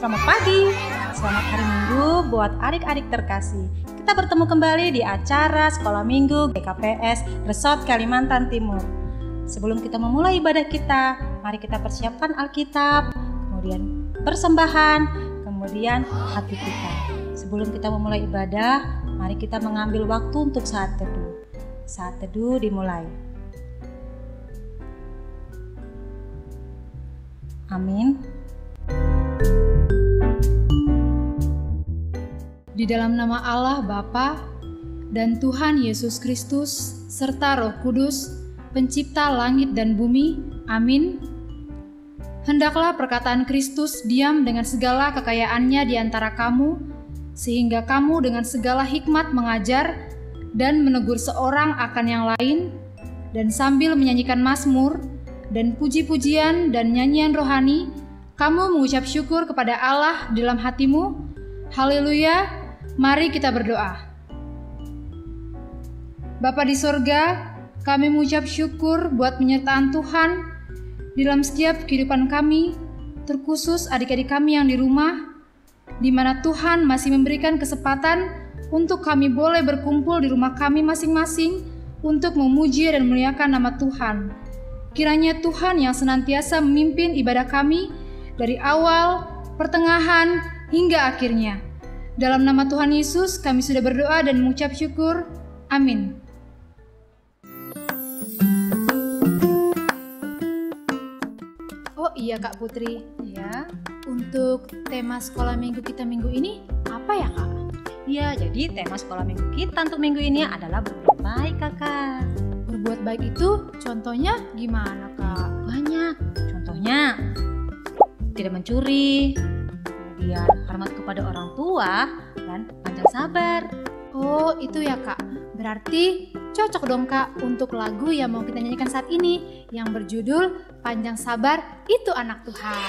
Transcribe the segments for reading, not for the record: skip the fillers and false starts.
Selamat pagi, selamat hari Minggu buat adik-adik terkasih. Kita bertemu kembali di acara Sekolah Minggu GKPS Resort Kalimantan Timur. Sebelum kita memulai ibadah kita, mari kita persiapkan Alkitab, kemudian persembahan, kemudian hati kita. Sebelum kita memulai ibadah, mari kita mengambil waktu untuk saat teduh. Saat teduh dimulai. Amin. Di dalam nama Allah Bapa dan Tuhan Yesus Kristus serta Roh Kudus, pencipta langit dan bumi. Amin. Hendaklah perkataan Kristus diam dengan segala kekayaannya di antara kamu, sehingga kamu dengan segala hikmat mengajar dan menegur seorang akan yang lain, dan sambil menyanyikan mazmur dan puji-pujian dan nyanyian rohani, kamu mengucap syukur kepada Allah dalam hatimu. Haleluya. Mari kita berdoa. Bapa di sorga, kami mengucap syukur buat penyertaan Tuhan dalam setiap kehidupan kami, terkhusus adik-adik kami yang di rumah, di mana Tuhan masih memberikan kesempatan untuk kami boleh berkumpul di rumah kami masing-masing untuk memuji dan memuliakan nama Tuhan. Kiranya Tuhan yang senantiasa memimpin ibadah kami dari awal, pertengahan, hingga akhirnya. Dalam nama Tuhan Yesus kami sudah berdoa dan mengucap syukur. Amin. Oh iya Kak Putri, ya. Untuk tema sekolah minggu kita minggu ini apa ya Kak? Ya, jadi tema sekolah minggu kita untuk minggu ini adalah berbuat baik, Kakak. Berbuat baik itu contohnya gimana Kak? Banyak. Contohnya tidak mencuri, kemudian hormat kepada orang tua, dan panjang sabar. Oh itu ya Kak, berarti cocok dong Kak untuk lagu yang mau kita nyanyikan saat ini, yang berjudul Panjang Sabar Itu Anak Tuhan.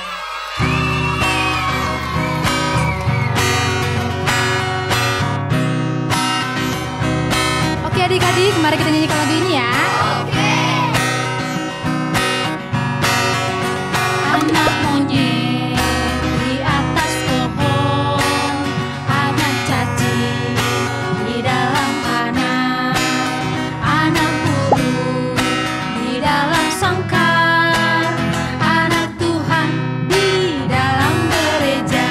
Oke adik-adik, mari kita nyanyikan lagu ini ya. Oke. Anak monyet di atas pohon, anak cacing di dalam tanah, anak burung di dalam sangkar, anak Tuhan di dalam gereja.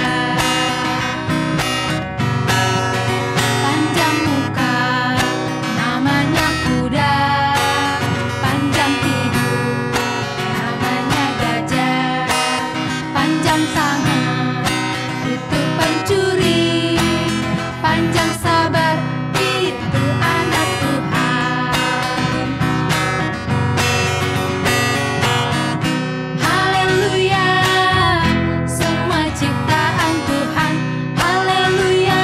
Panjang muka namanya kuda, panjang tidur namanya gajah, panjang tangan itu pencuri, panjang sabar itu anak Tuhan. Haleluya, semua ciptaan Tuhan. Haleluya,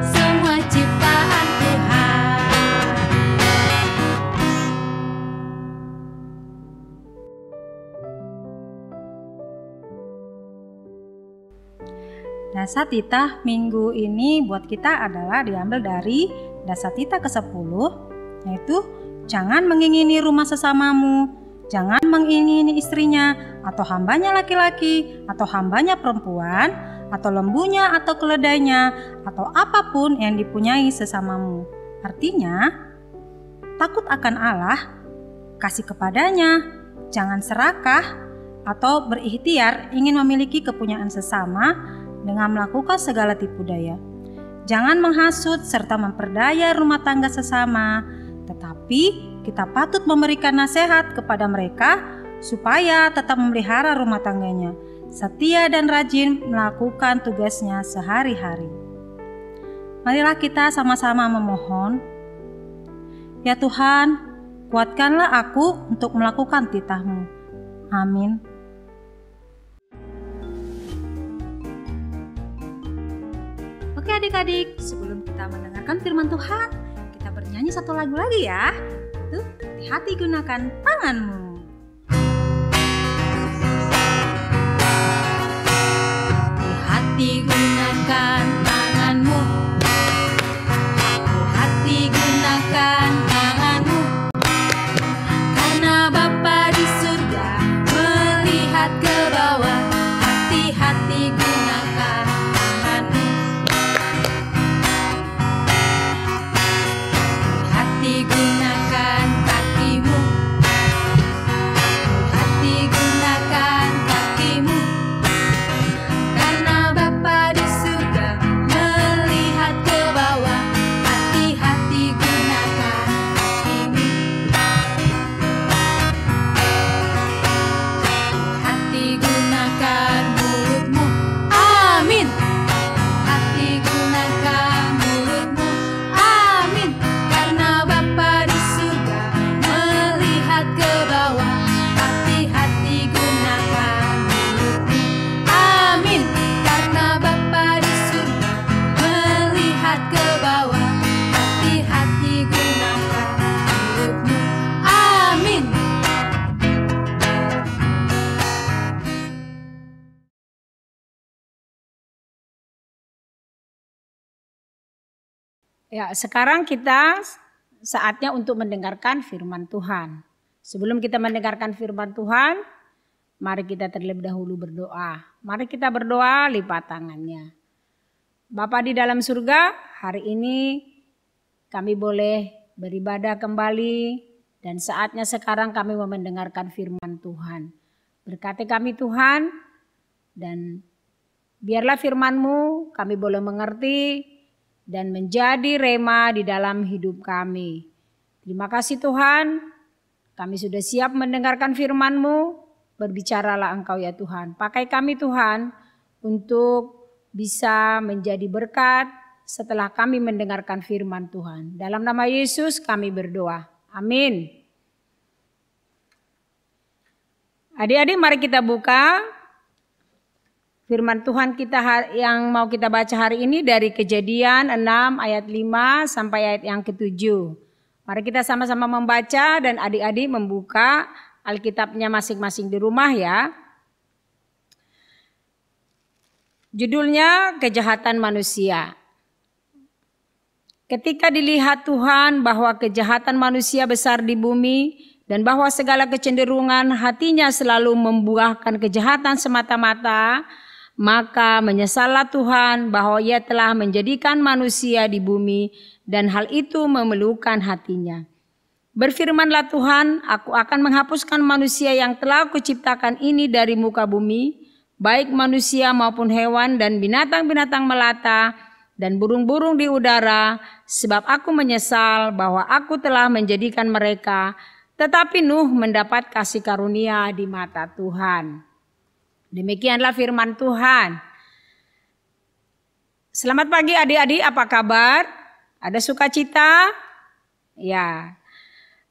semua ciptaan Tuhan. Dasatita minggu ini buat kita adalah diambil dari Dasatita ke-10, yaitu jangan mengingini rumah sesamamu, jangan mengingini istrinya, atau hambanya laki-laki, atau hambanya perempuan, atau lembunya atau keledainya, atau apapun yang dipunyai sesamamu. Artinya, takut akan Allah, kasih kepadanya, jangan serakah atau berikhtiar ingin memiliki kepunyaan sesama dengan melakukan segala tipu daya. Jangan menghasut serta memperdaya rumah tangga sesama, tetapi kita patut memberikan nasihat kepada mereka supaya tetap memelihara rumah tangganya, setia dan rajin melakukan tugasnya sehari-hari. Marilah kita sama-sama memohon. Ya Tuhan, kuatkanlah aku untuk melakukan titah-Mu. Amin. Oke adik-adik, sebelum kita mendengarkan firman Tuhan, kita bernyanyi satu lagu lagi ya. Tuh, hati-hati gunakan tanganmu. Hati-hati gunakan tanganmu. Hati-hati gunakan tanganmu. Karena Bapa di surga melihat ke bawah. Hati-hati gunakan Ya, sekarang kita saatnya untuk mendengarkan firman Tuhan. Sebelum kita mendengarkan firman Tuhan, mari kita terlebih dahulu berdoa. Mari kita berdoa, lipat tangannya. Bapa di dalam surga, hari ini kami boleh beribadah kembali dan saatnya sekarang kami mau mendengarkan firman Tuhan. Berkati kami Tuhan, dan biarlah firman-Mu kami boleh mengerti dan menjadi rema di dalam hidup kami. Terima kasih Tuhan, kami sudah siap mendengarkan firman-Mu. Berbicaralah Engkau ya Tuhan. Pakai kami Tuhan untuk bisa menjadi berkat setelah kami mendengarkan firman Tuhan. Dalam nama Yesus kami berdoa. Amin. Adik-adik, mari kita buka firman Tuhan kita yang mau kita baca hari ini dari Kejadian 6 ayat 5 sampai ayat yang ke-7. Mari kita sama-sama membaca dan adik-adik membuka Alkitabnya masing-masing di rumah ya. Judulnya Kejahatan Manusia. Ketika dilihat Tuhan bahwa kejahatan manusia besar di bumi dan bahwa segala kecenderungan hatinya selalu membuahkan kejahatan semata-mata, maka menyesallah Tuhan bahwa Ia telah menjadikan manusia di bumi dan hal itu memelukan hatinya. Berfirmanlah Tuhan, aku akan menghapuskan manusia yang telah kuciptakan ini dari muka bumi, baik manusia maupun hewan dan binatang-binatang melata dan burung-burung di udara, sebab aku menyesal bahwa aku telah menjadikan mereka. Tetapi Nuh mendapat kasih karunia di mata Tuhan. Demikianlah firman Tuhan. Selamat pagi adik-adik, apa kabar? Ada sukacita? Ya.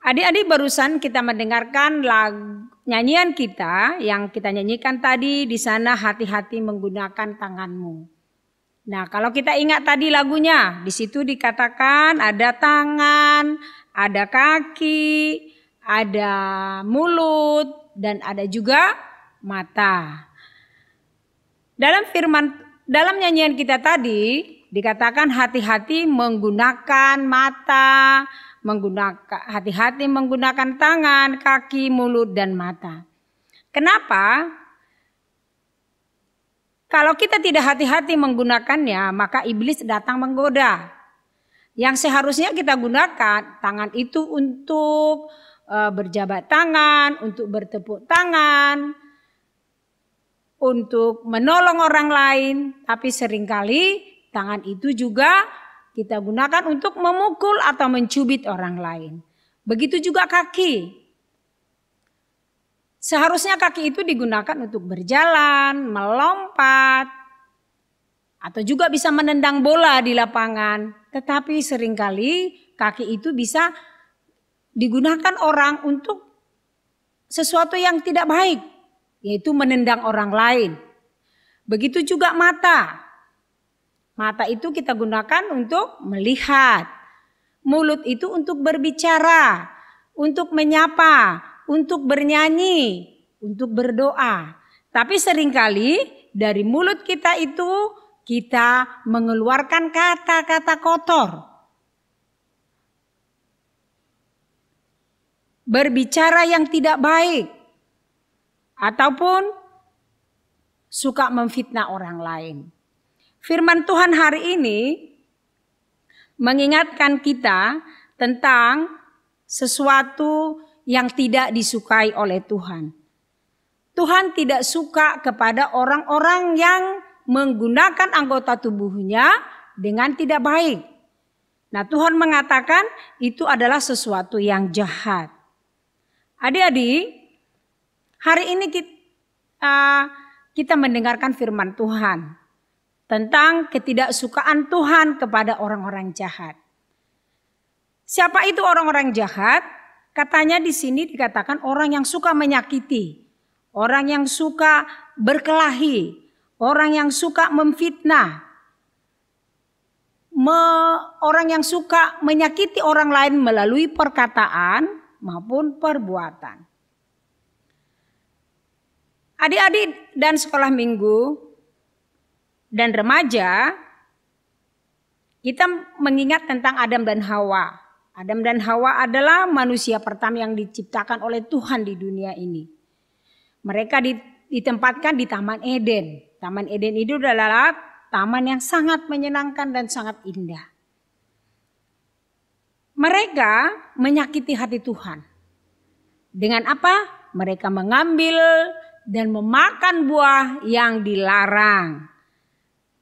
Adik-adik, barusan kita mendengarkan nyanyian kita yang kita nyanyikan tadi, di sana hati-hati menggunakan tanganmu. Nah, kalau kita ingat tadi lagunya, di situ dikatakan ada tangan, ada kaki, ada mulut, dan ada juga mata. Dalam nyanyian kita tadi dikatakan hati-hati menggunakan mata, hati-hati menggunakan tangan, kaki, mulut, dan mata. Kenapa? Kalau kita tidak hati-hati menggunakannya, maka iblis datang menggoda. Yang seharusnya kita gunakan tangan itu untuk berjabat tangan, untuk bertepuk tangan, untuk menolong orang lain, tapi seringkali tangan itu juga kita gunakan untuk memukul atau mencubit orang lain. Begitu juga kaki. Seharusnya kaki itu digunakan untuk berjalan, melompat, atau juga bisa menendang bola di lapangan. Tetapi seringkali kaki itu bisa digunakan orang untuk sesuatu yang tidak baik, yaitu menendang orang lain. Begitu juga mata. Mata itu kita gunakan untuk melihat. Mulut itu untuk berbicara, untuk menyapa, untuk bernyanyi, untuk berdoa. Tapi seringkali dari mulut kita itu kita mengeluarkan kata-kata kotor. Berbicara yang tidak baik. Ataupun suka memfitnah orang lain. Firman Tuhan hari ini mengingatkan kita tentang sesuatu yang tidak disukai oleh Tuhan. Tuhan tidak suka kepada orang-orang yang menggunakan anggota tubuhnya dengan tidak baik. Nah, Tuhan mengatakan itu adalah sesuatu yang jahat. Adik-adik, hari ini kita mendengarkan firman Tuhan tentang ketidaksukaan Tuhan kepada orang-orang jahat. Siapa itu orang-orang jahat? Katanya di sini dikatakan orang yang suka menyakiti, orang yang suka berkelahi, orang yang suka memfitnah, orang yang suka menyakiti orang lain melalui perkataan maupun perbuatan. Adik-adik dan sekolah minggu dan remaja, kita mengingat tentang Adam dan Hawa. Adam dan Hawa adalah manusia pertama yang diciptakan oleh Tuhan di dunia ini. Mereka ditempatkan di Taman Eden. Taman Eden itu adalah taman yang sangat menyenangkan dan sangat indah. Mereka menyakiti hati Tuhan. Dengan apa? Mereka mengambil dan memakan buah yang dilarang.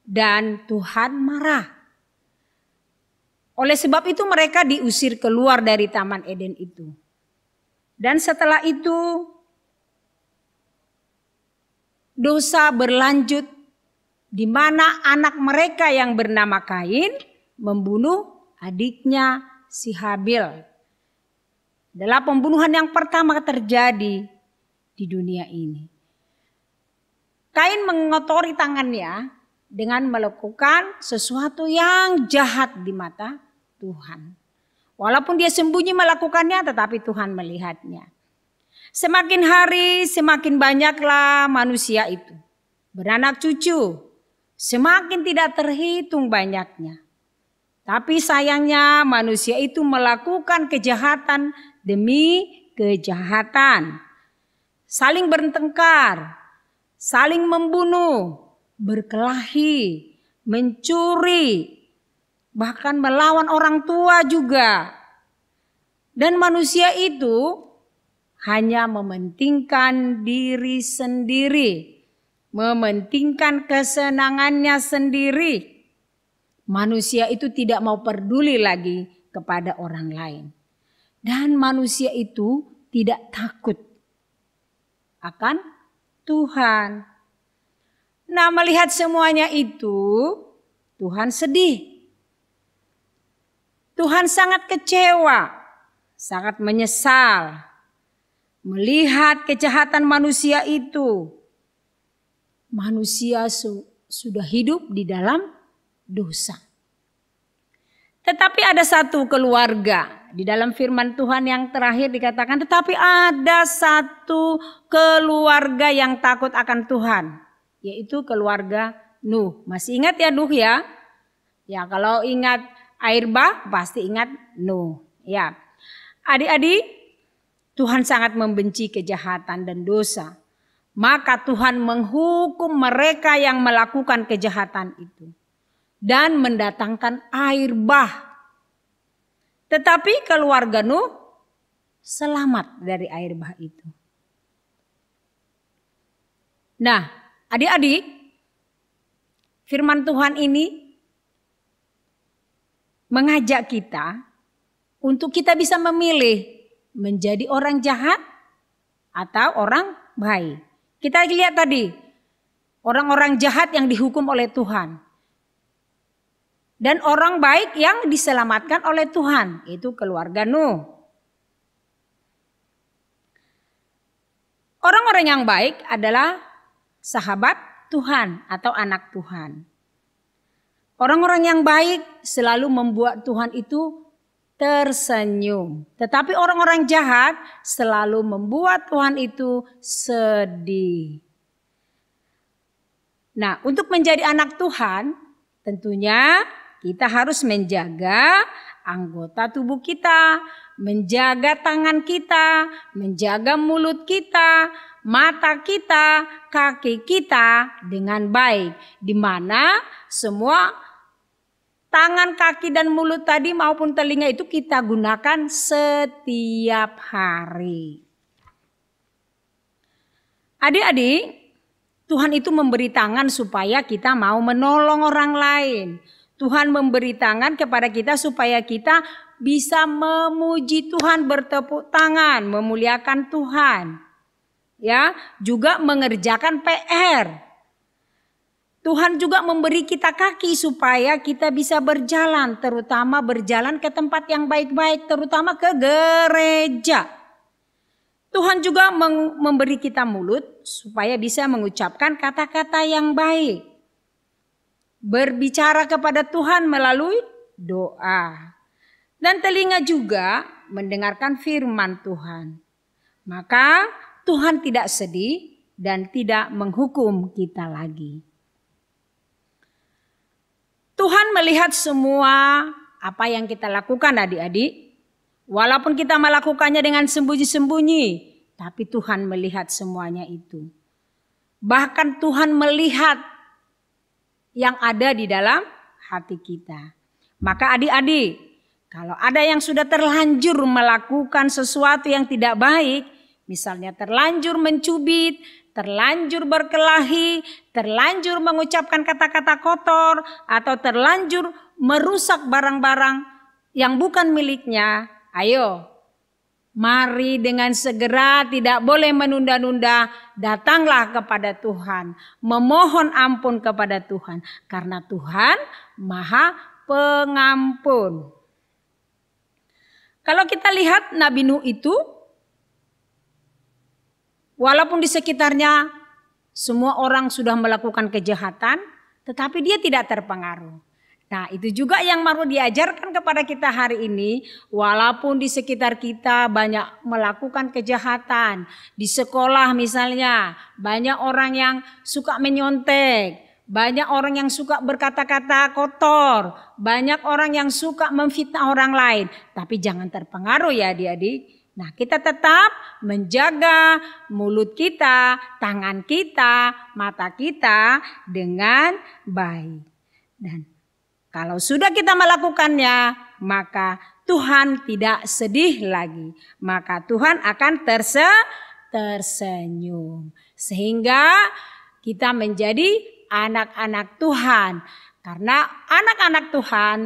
Dan Tuhan marah. Oleh sebab itu mereka diusir keluar dari Taman Eden itu. Dan setelah itu dosa berlanjut di mana anak mereka yang bernama Kain membunuh adiknya si Habil. Adalah pembunuhan yang pertama terjadi di dunia ini. Kain mengotori tangannya dengan melakukan sesuatu yang jahat di mata Tuhan. Walaupun dia sembunyi melakukannya, tetapi Tuhan melihatnya. Semakin hari semakin banyaklah manusia itu beranak cucu. Semakin tidak terhitung banyaknya. Tapi sayangnya manusia itu melakukan kejahatan demi kejahatan. Saling bertengkar, saling membunuh, berkelahi, mencuri, bahkan melawan orang tua juga. Dan manusia itu hanya mementingkan diri sendiri, mementingkan kesenangannya sendiri. Manusia itu tidak mau peduli lagi kepada orang lain. Dan manusia itu tidak takut akan Tuhan. Nah, melihat semuanya itu, Tuhan sedih. Tuhan sangat kecewa, sangat menyesal melihat kejahatan manusia itu. Manusia sudah hidup di dalam dosa. Tetapi ada satu keluarga, di dalam firman Tuhan yang terakhir dikatakan, tetapi ada satu keluarga yang takut akan Tuhan, yaitu keluarga Nuh. Masih ingat ya Nuh ya? Ya, kalau ingat air bah pasti ingat Nuh. Ya. Adik-adik, Tuhan sangat membenci kejahatan dan dosa. Maka Tuhan menghukum mereka yang melakukan kejahatan itu dan mendatangkan air bah. Tetapi keluarga Nuh selamat dari air bah itu. Nah, adik-adik, firman Tuhan ini mengajak kita untuk kita bisa memilih menjadi orang jahat atau orang baik. Kita lihat tadi, orang-orang jahat yang dihukum oleh Tuhan. Dan orang baik yang diselamatkan oleh Tuhan, itu keluarga Nuh. Orang-orang yang baik adalah sahabat Tuhan atau anak Tuhan. Orang-orang yang baik selalu membuat Tuhan itu tersenyum. Tetapi orang-orang jahat selalu membuat Tuhan itu sedih. Nah, untuk menjadi anak Tuhan, tentunya kita harus menjaga anggota tubuh kita, menjaga tangan kita, menjaga mulut kita, mata kita, kaki kita dengan baik. Di mana semua tangan, kaki, dan mulut tadi maupun telinga itu kita gunakan setiap hari. Adik-adik, Tuhan itu memberi tangan supaya kita mau menolong orang lain. Tuhan memberi tangan kepada kita supaya kita bisa memuji Tuhan, bertepuk tangan, memuliakan Tuhan. Ya, juga mengerjakan PR. Tuhan juga memberi kita kaki supaya kita bisa berjalan, terutama berjalan ke tempat yang baik-baik, terutama ke gereja. Tuhan juga memberi kita mulut supaya bisa mengucapkan kata-kata yang baik. Berbicara kepada Tuhan melalui doa. Dan telinga juga mendengarkan firman Tuhan. Maka Tuhan tidak sedih dan tidak menghukum kita lagi. Tuhan melihat semua apa yang kita lakukan adik-adik. Walaupun kita melakukannya dengan sembunyi-sembunyi, tapi Tuhan melihat semuanya itu. Bahkan Tuhan melihat yang ada di dalam hati kita. Maka adik-adik, kalau ada yang sudah terlanjur melakukan sesuatu yang tidak baik, misalnya terlanjur mencubit, terlanjur berkelahi, terlanjur mengucapkan kata-kata kotor, atau terlanjur merusak barang-barang yang bukan miliknya, ayo, mari dengan segera, tidak boleh menunda-nunda, datanglah kepada Tuhan, memohon ampun kepada Tuhan, karena Tuhan Maha Pengampun. Kalau kita lihat Nabi Nuh itu, walaupun di sekitarnya semua orang sudah melakukan kejahatan, tetapi dia tidak terpengaruh. Nah, itu juga yang mau diajarkan kepada kita hari ini. Walaupun di sekitar kita banyak melakukan kejahatan, di sekolah misalnya banyak orang yang suka menyontek, banyak orang yang suka berkata-kata kotor, banyak orang yang suka memfitnah orang lain. Tapi jangan terpengaruh ya adik-adik. Nah, kita tetap menjaga mulut kita, tangan kita, mata kita dengan baik. Dan kalau sudah kita melakukannya, maka Tuhan tidak sedih lagi. Maka Tuhan akan tersenyum. Sehingga kita menjadi anak-anak Tuhan. Karena anak-anak Tuhan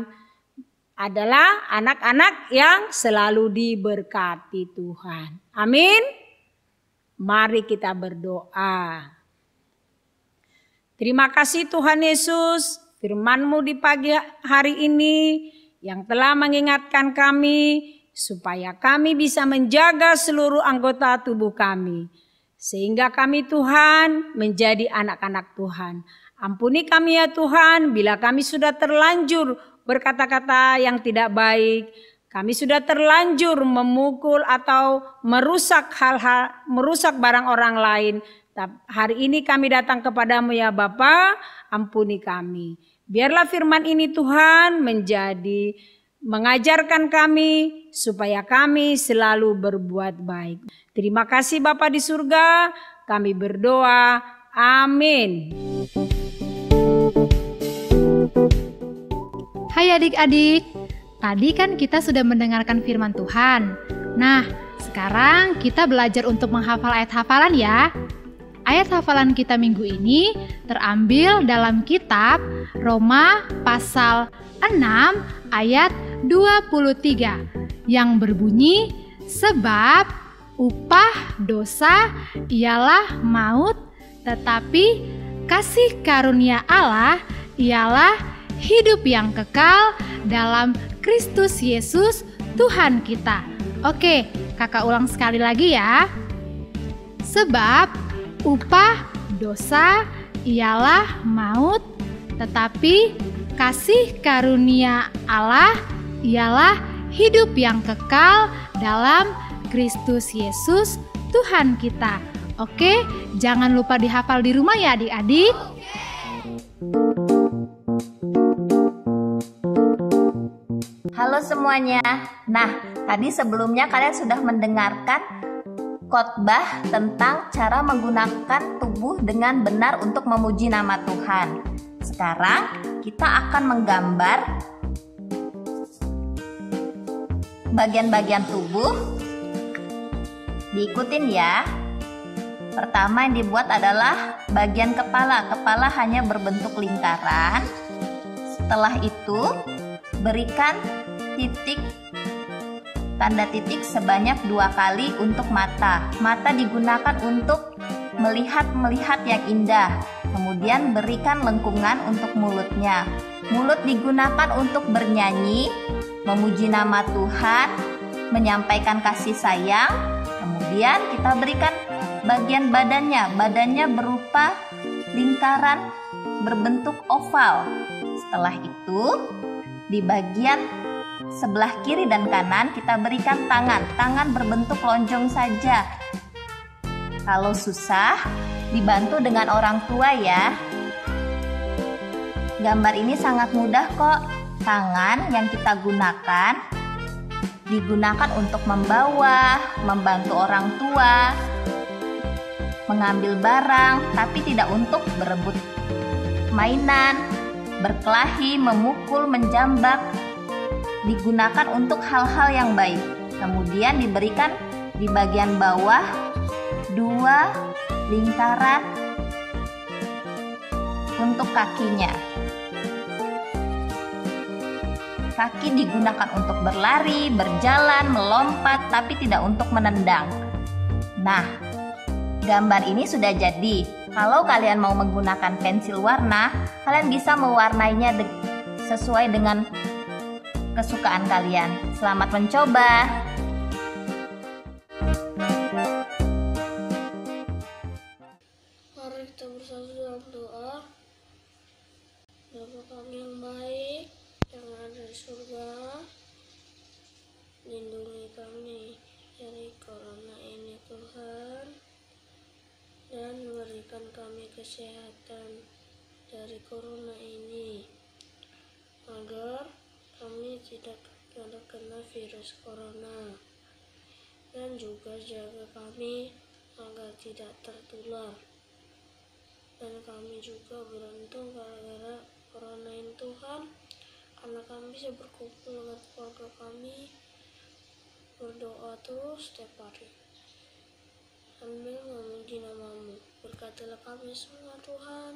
adalah anak-anak yang selalu diberkati Tuhan. Amin. Mari kita berdoa. Terima kasih Tuhan Yesus, firman-Mu di pagi hari ini yang telah mengingatkan kami supaya kami bisa menjaga seluruh anggota tubuh kami. Sehingga kami Tuhan menjadi anak-anak Tuhan. Ampuni kami ya Tuhan bila kami sudah terlanjur berkata-kata yang tidak baik. Kami sudah terlanjur memukul atau merusak hal-hal, merusak barang orang lain. Hari ini kami datang kepadamu ya Bapa, ampuni kami. Biarlah firman ini Tuhan mengajarkan kami supaya kami selalu berbuat baik. Terima kasih Bapa di surga, kami berdoa, amin. Hai adik-adik, tadi kan kita sudah mendengarkan firman Tuhan. Nah, sekarang kita belajar untuk menghafal ayat hafalan ya. Ayat hafalan kita minggu ini terambil dalam kitab Roma pasal 6 ayat 23 yang berbunyi, sebab upah dosa ialah maut, tetapi kasih karunia Allah ialah hidup yang kekal dalam Kristus Yesus Tuhan kita. Oke, kakak ulang sekali lagi ya. Sebab upah dosa ialah maut, tetapi kasih karunia Allah ialah hidup yang kekal dalam Kristus Yesus Tuhan kita. Oke, jangan lupa dihafal di rumah ya adik-adik. Halo semuanya. Nah, tadi sebelumnya kalian sudah mendengarkan khotbah tentang cara menggunakan tubuh dengan benar untuk memuji nama Tuhan. Sekarang kita akan menggambar bagian-bagian tubuh. Diikutin ya. Pertama yang dibuat adalah bagian kepala. Kepala hanya berbentuk lingkaran. Setelah itu berikan tanda titik sebanyak 2 kali untuk mata. Mata digunakan untuk melihat yang indah. Kemudian berikan lengkungan untuk mulutnya. Mulut digunakan untuk bernyanyi, memuji nama Tuhan, menyampaikan kasih sayang. Kemudian kita berikan bagian badannya. Badannya berupa lingkaran berbentuk oval. Setelah itu di bagian sebelah kiri dan kanan kita berikan tangan. Tangan berbentuk lonjong saja. Kalau susah, dibantu dengan orang tua ya. Gambar ini sangat mudah kok. Tangan yang kita gunakan digunakan untuk membawa, membantu orang tua, mengambil barang, tapi tidak untuk berebut mainan, berkelahi, memukul, menjambak. Digunakan untuk hal-hal yang baik. Kemudian diberikan di bagian bawah 2 lingkaran untuk kakinya. Kaki digunakan untuk berlari, berjalan, melompat, tapi tidak untuk menendang. Nah, gambar ini sudah jadi. Kalau kalian mau menggunakan pensil warna, kalian bisa mewarnainya sesuai dengan kesukaan kalian. Selamat mencoba. Mari kita bersatu dalam doa. Bapa kami yang baik, yang ada di surga, lindungi kami dari corona ini Tuhan, dan berikan kami kesehatan dari corona ini, agar kami tidak terkena virus corona, dan juga jaga kami agar tidak tertular. Dan kami juga beruntung gara-gara corona ini Tuhan, karena kami bisa berkumpul dengan keluarga kami, berdoa terus setiap hari sambil memuji nama-Mu. Berkatilah kami semua Tuhan,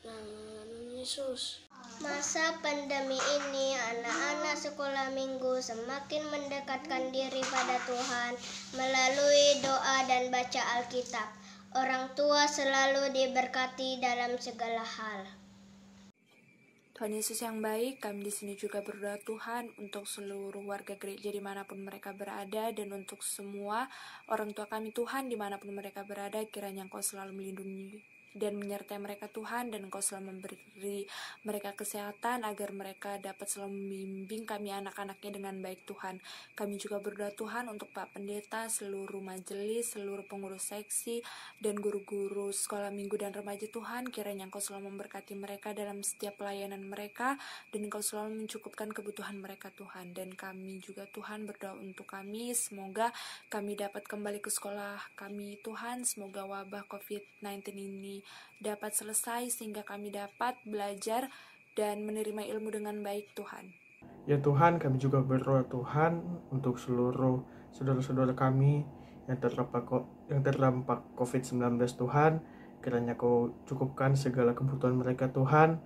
dalam nama Yesus. Masa pandemi ini, anak-anak sekolah minggu semakin mendekatkan diri pada Tuhan melalui doa dan baca Alkitab. Orang tua selalu diberkati dalam segala hal. Tuhan Yesus yang baik, kami di sini juga berdoa Tuhan untuk seluruh warga gereja dimanapun mereka berada, dan untuk semua orang tua kami Tuhan dimanapun mereka berada, kiranya Engkau selalu melindungi dan menyertai mereka Tuhan, dan Engkau selalu memberi mereka kesehatan agar mereka dapat selalu membimbing kami anak-anaknya dengan baik Tuhan. Kami juga berdoa Tuhan untuk Pak Pendeta, seluruh majelis, seluruh pengurus seksi, dan guru-guru sekolah minggu dan remaja Tuhan, kiranya Engkau selalu memberkati mereka dalam setiap pelayanan mereka, dan Engkau selalu mencukupkan kebutuhan mereka Tuhan. Dan kami juga Tuhan berdoa untuk kami, semoga kami dapat kembali ke sekolah kami Tuhan, semoga wabah COVID-19 ini dapat selesai sehingga kami dapat belajar dan menerima ilmu dengan baik Tuhan. Ya Tuhan, kami juga berdoa Tuhan untuk seluruh saudara-saudara kami yang terdampak COVID-19 Tuhan. Kiranya Kau cukupkan segala kebutuhan mereka Tuhan,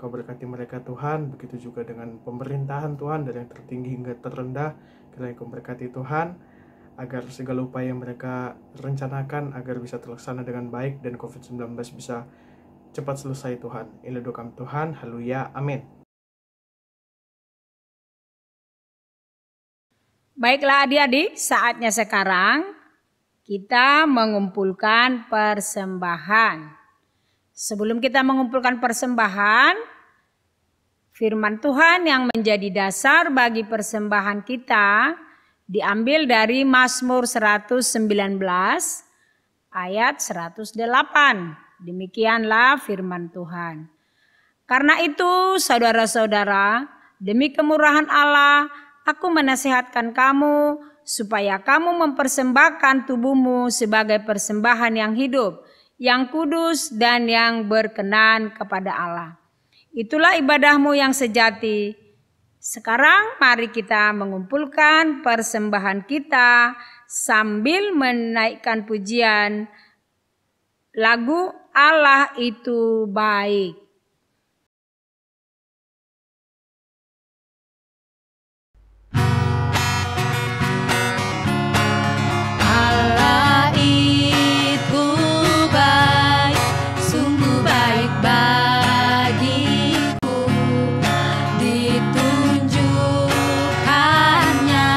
Kau berkati mereka Tuhan. Begitu juga dengan pemerintahan Tuhan, dari yang tertinggi hingga terendah. Kiranya Kau berkati Tuhan, agar segala upaya yang mereka rencanakan agar bisa terlaksana dengan baik dan COVID-19 bisa cepat selesai Tuhan. Inilah doa kami Tuhan, haleluya, amin. Baiklah adik-adik, saatnya sekarang kita mengumpulkan persembahan. Sebelum kita mengumpulkan persembahan, firman Tuhan yang menjadi dasar bagi persembahan kita diambil dari Mazmur 119 ayat 108. Demikianlah firman Tuhan. Karena itu saudara-saudara, demi kemurahan Allah, aku menasihatkan kamu supaya kamu mempersembahkan tubuhmu sebagai persembahan yang hidup, yang kudus dan yang berkenan kepada Allah. Itulah ibadahmu yang sejati. Sekarang mari kita mengumpulkan persembahan kita sambil menaikkan pujian lagu Allah itu baik. Allah itu baik, sungguh baik bagiku. Ditunjukkannya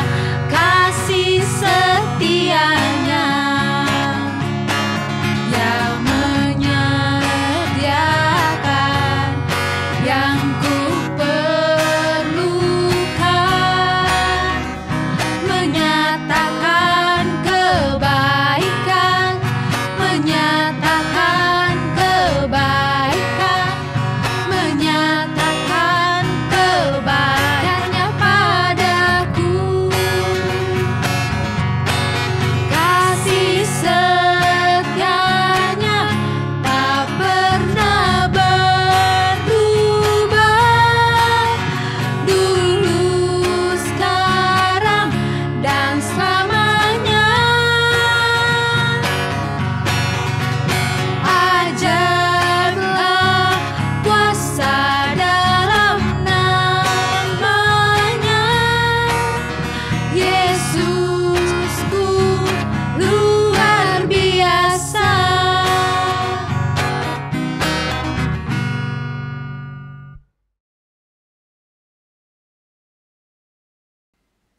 kasih setianya, yang menyediakan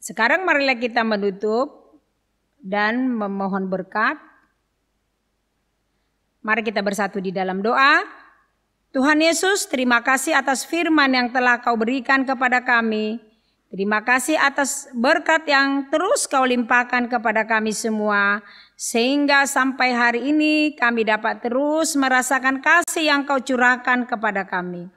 Sekarang marilah kita menutup dan memohon berkat. Mari kita bersatu di dalam doa. Tuhan Yesus, terima kasih atas firman yang telah Kau berikan kepada kami. Terima kasih atas berkat yang terus Kau limpahkan kepada kami semua. Sehingga sampai hari ini kami dapat terus merasakan kasih yang Kau curahkan kepada kami.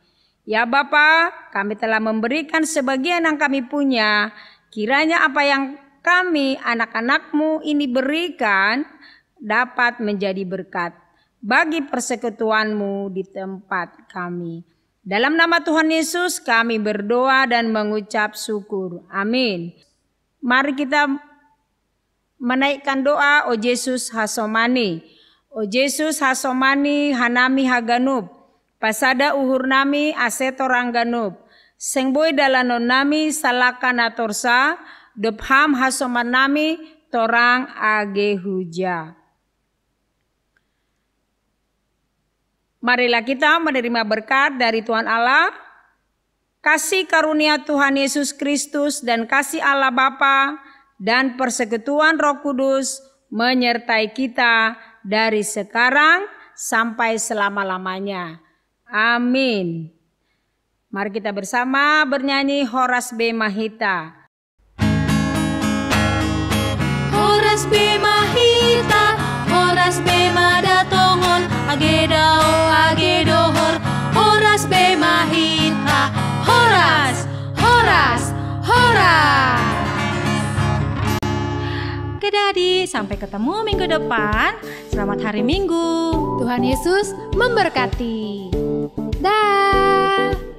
Ya Bapa, kami telah memberikan sebagian yang kami punya. Kiranya apa yang kami anak-anak-Mu ini berikan dapat menjadi berkat bagi persekutuan-Mu di tempat kami. Dalam nama Tuhan Yesus kami berdoa dan mengucap syukur. Amin. Mari kita menaikkan doa O Yesus Hasomani. O Yesus Hasomani hanami haganub. Pasada uhur nami aseto rangganub. Sengboy dalanon nami salakana torsa. Depham hasoman nami torang age huja. Marilah kita menerima berkat dari Tuhan Allah, kasih karunia Tuhan Yesus Kristus dan kasih Allah Bapa dan persekutuan Roh Kudus menyertai kita dari sekarang sampai selama-lamanya. Amin. Mari kita bersama bernyanyi Horas B. Mahita. Horas B. Mahita, Horas B. Madatongon, Agedao, Agedohor, Horas B. Mahita, Horas, Horas, Horas. Oke Daddy, sampai ketemu minggu depan. Selamat hari Minggu. Tuhan Yesus memberkati. Dah.